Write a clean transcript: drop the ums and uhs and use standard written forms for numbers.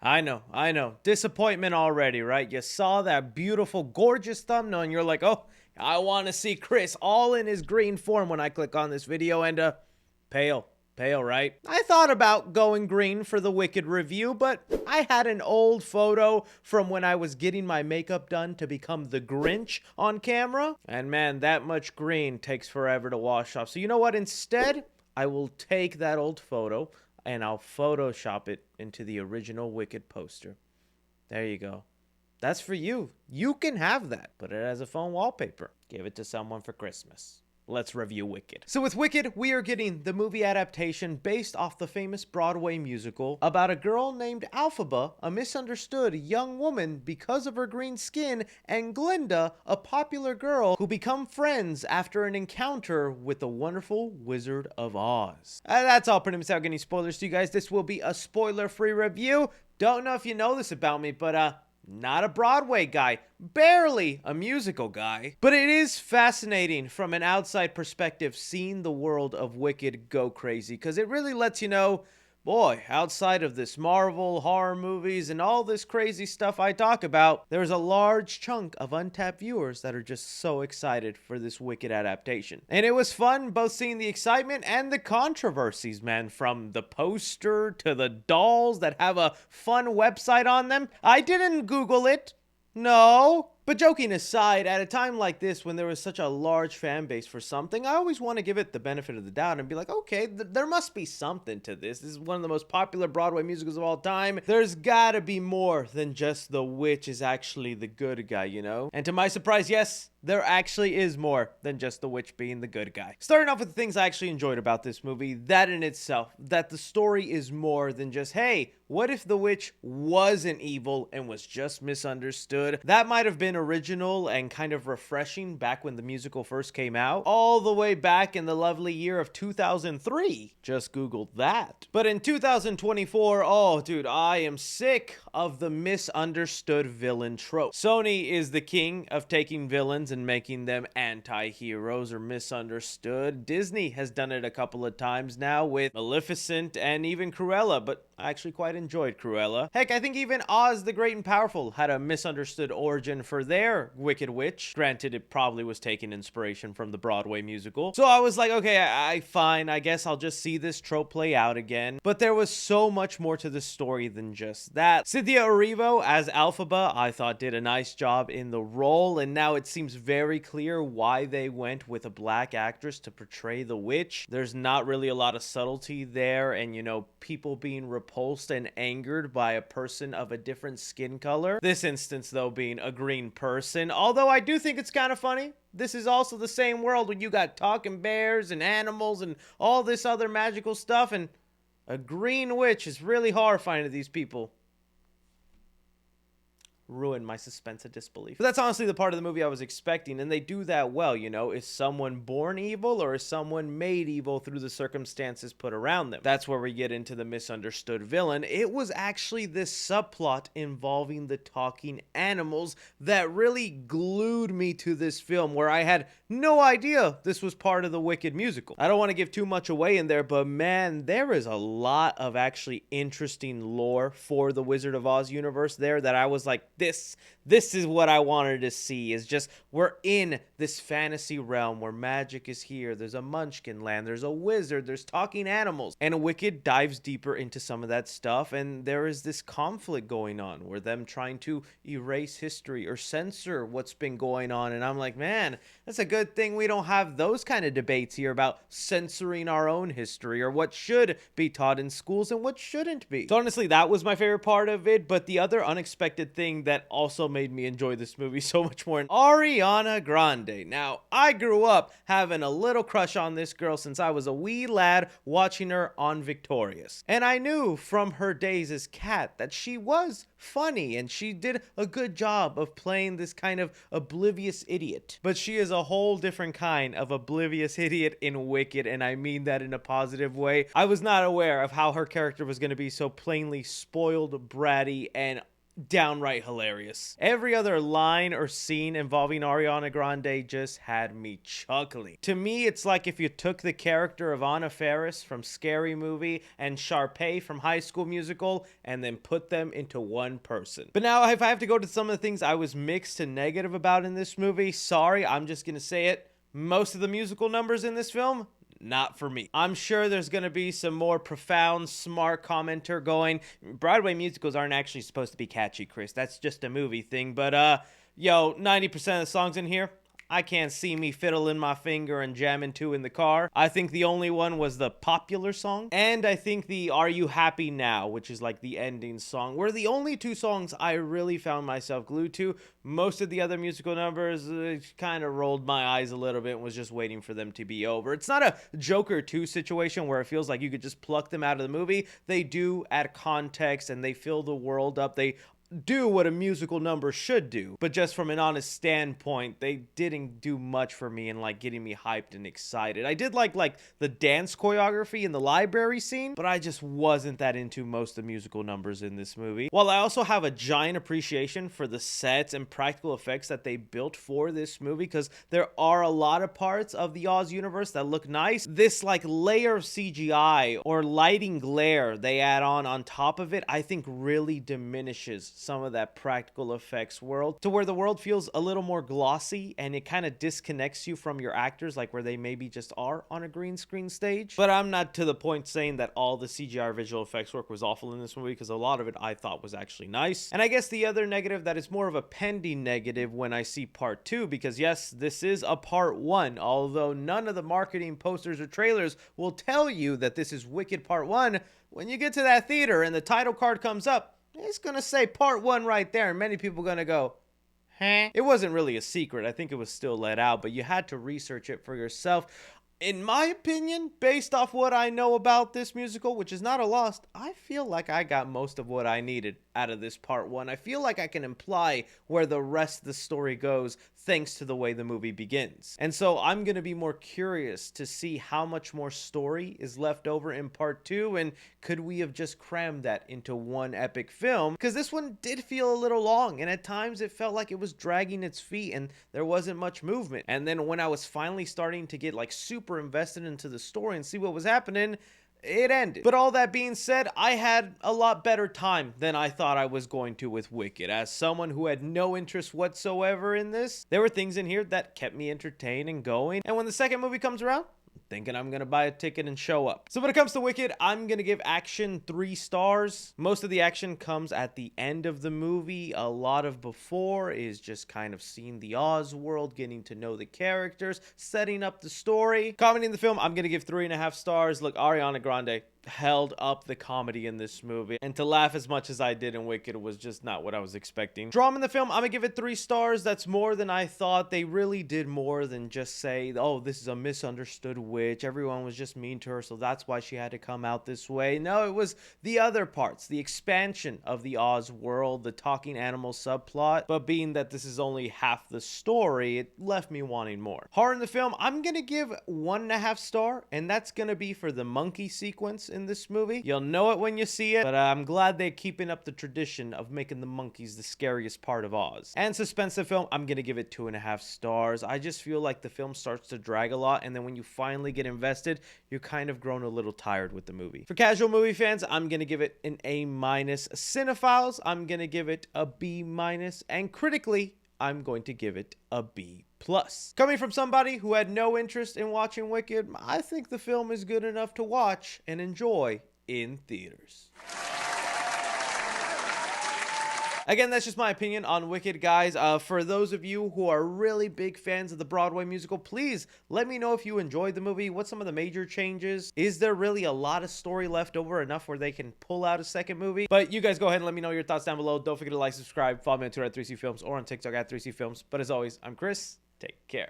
I know. Disappointment already, right? You saw that beautiful, gorgeous thumbnail and you're like, oh, I want to see Chris all in his green form when I click on this video, and pale. Pale, right? I thought about going green for the Wicked review, but I had an old photo from when I was getting my makeup done to become the Grinch on camera. And man, that much green takes forever to wash off. So you know what? Instead, I will take that old photo and I'll Photoshop it into the original Wicked poster. There you go. That's for you. You can have that. Put it as a phone wallpaper. Give it to someone for Christmas. Let's review Wicked. So with Wicked, we are getting the movie adaptation based off the famous Broadway musical about a girl named Alphaba, a misunderstood young woman because of her green skin, and Glinda, a popular girl who become friends after an encounter with the wonderful Wizard of Oz. That's all pretty much without any spoilers to you guys. This will be a spoiler-free review. Don't know if you know this about me, but not a Broadway guy, barely a musical guy. But it is fascinating from an outside perspective seeing the world of Wicked go crazy, because it really lets you know, boy, outside of this Marvel, horror movies, and all this crazy stuff I talk about, there's a large chunk of untapped viewers that are just so excited for this Wicked adaptation. And it was fun both seeing the excitement and the controversies, man, from the poster to the dolls that have a fun website on them. I didn't Google it. No. But joking aside, at a time like this when there was such a large fan base for something, I always want to give it the benefit of the doubt and be like, okay, there must be something to this. This is one of the most popular Broadway musicals of all time. There's gotta be more than just the witch is actually the good guy, you know? And to my surprise, yes, there actually is more than just the witch being the good guy. Starting off with the things I actually enjoyed about this movie, that in itself, that the story is more than just, hey, what if the witch wasn't evil and was just misunderstood? That might have been original and kind of refreshing back when the musical first came out, all the way back in the lovely year of 2003. Just Googled that. But in 2024, oh dude, I am sick of the misunderstood villain trope. Sony is the king of taking villains and making them anti-heroes or misunderstood. Disney has done it a couple of times now with Maleficent and even Cruella, but I actually quite enjoyed Cruella. Heck, I think even Oz the Great and Powerful had a misunderstood origin for their Wicked Witch. Granted, it probably was taking inspiration from the Broadway musical. So I was like, okay, fine, I guess I'll just see this trope play out again. But there was so much more to the story than just that. Cynthia Erivo as Alphaba, I thought did a nice job in the role, and now it seems very clear why they went with a black actress to portray the witch. There's not really a lot of subtlety there, and you know, people being repulsed and angered by a person of a different skin color. This instance, though, being a green person. Although I do think it's kind of funny. This is also the same world when you got talking bears and animals and all this other magical stuff, and a green witch is really horrifying to these people. Ruin my suspense of disbelief. But that's honestly the part of the movie I was expecting, and they do that well, you know? Is someone born evil, or is someone made evil through the circumstances put around them? That's where we get into the misunderstood villain. It was actually this subplot involving the talking animals that really glued me to this film, where I had no idea this was part of the Wicked musical. I don't want to give too much away in there, but man, there is a lot of actually interesting lore for the Wizard of Oz universe there that I was like, this is what I wanted to see. Is just, we're in this fantasy realm where magic is here. There's a Munchkin land, there's a wizard, there's talking animals, and Wicked dives deeper into some of that stuff, and there is this conflict going on where them trying to erase history or censor what's been going on, and I'm like, man, that's a good thing we don't have those kind of debates here about censoring our own history or what should be taught in schools and what shouldn't be. So honestly, that was my favorite part of it, but the other unexpected thing that also made me enjoy this movie so much more, Ariana Grande. Now, I grew up having a little crush on this girl since I was a wee lad watching her on Victorious. And I knew from her days as Kat that she was funny and she did a good job of playing this kind of oblivious idiot. But she is a whole different kind of oblivious idiot in Wicked, and I mean that in a positive way. I was not aware of how her character was going to be so plainly spoiled, bratty, and downright hilarious. Every other line or scene involving Ariana Grande just had me chuckling. To me, it's like if you took the character of Anna Faris from Scary Movie and Sharpay from High School Musical and then put them into one person. But now, if I have to go to some of the things I was mixed to negative about in this movie, sorry, I'm just gonna say it. Most of the musical numbers in this film, not for me. I'm sure there's going to be some more profound, smart commenter going, Broadway musicals aren't actually supposed to be catchy, Chris. That's just a movie thing. But, yo, 90% of the songs in here, I can't see me fiddling my finger and jamming to in the car. I think the only one was the popular song. And I think the Are You Happy Now, which is like the ending song, were the only two songs I really found myself glued to. Most of the other musical numbers kind of rolled my eyes a little bit and was just waiting for them to be over. It's not a Joker 2 situation where it feels like you could just pluck them out of the movie. They do add context and they fill the world up. They do what a musical number should do, but just from an honest standpoint, they didn't do much for me in like getting me hyped and excited. I did like the dance choreography in the library scene, but I just wasn't that into most of the musical numbers in this movie. While I also have a giant appreciation for the sets and practical effects that they built for this movie, because there are a lot of parts of the Oz universe that look nice, this like layer of CGI or lighting glare they add on top of it, I think really diminishes some of that practical effects world to where the world feels a little more glossy and it kind of disconnects you from your actors, like where they maybe just are on a green screen stage. But I'm not to the point saying that all the CGI visual effects work was awful in this movie, because a lot of it I thought was actually nice. And I guess the other negative that is more of a pending negative when I see part 2, because yes, this is a part 1, although none of the marketing posters or trailers will tell you that this is Wicked Part 1. When you get to that theater and the title card comes up, it's gonna say part 1 right there, and many people gonna go, huh? It wasn't really a secret. I think it was still let out, but you had to research it for yourself. In my opinion, based off what I know about this musical, which is not a loss, I feel like I got most of what I needed out of this part 1. I feel like I can imply where the rest of the story goes thanks to the way the movie begins. And so I'm going to be more curious to see how much more story is left over in part 2, and could we have just crammed that into one epic film? Because this one did feel a little long, and at times it felt like it was dragging its feet and there wasn't much movement. And then when I was finally starting to get like super invested into the story and see what was happening, it ended. But all that being said, I had a lot better time than I thought I was going to with Wicked. As someone who had no interest whatsoever in this, there were things in here that kept me entertained and going. And when the second movie comes around, thinking I'm gonna buy a ticket and show up. So when it comes to Wicked, I'm gonna give action 3 stars. Most of the action comes at the end of the movie. A lot of before is just kind of seeing the Oz world, getting to know the characters, setting up the story. Comedy in the film, I'm gonna give 3.5 stars. Look, Ariana Grande held up the comedy in this movie, and to laugh as much as I did in Wicked was just not what I was expecting. Drama in the film, I'm gonna give it 3 stars. That's more than I thought. They really did more than just say, oh, this is a misunderstood witch, everyone was just mean to her, so that's why she had to come out this way. No, it was the other parts, the expansion of the Oz world, the talking animal subplot. But being that this is only half the story, it left me wanting more. Horror in the film, I'm gonna give 1.5 star, and that's gonna be for the monkey sequence in this movie. You'll know it when you see it, but I'm glad they're keeping up the tradition of making the monkeys the scariest part of Oz. And suspense of the film, I'm gonna give it 2.5 stars. I just feel like the film starts to drag a lot, and then when you finally get invested, you're kind of grown a little tired with the movie. For casual movie fans, I'm gonna give it an A-. Cinephiles, I'm gonna give it a B-. And critically, I'm going to give it a B+. Coming from somebody who had no interest in watching Wicked, I think the film is good enough to watch and enjoy in theaters. Again, that's just my opinion on Wicked, guys. For those of you who are really big fans of the Broadway musical, please let me know if you enjoyed the movie. What's some of the major changes? Is there really a lot of story left over, enough where they can pull out a second movie? But you guys go ahead and let me know your thoughts down below. Don't forget to like, subscribe, follow me on Twitter at 3C Films or on TikTok at 3C Films. But as always, I'm Chris. Take care.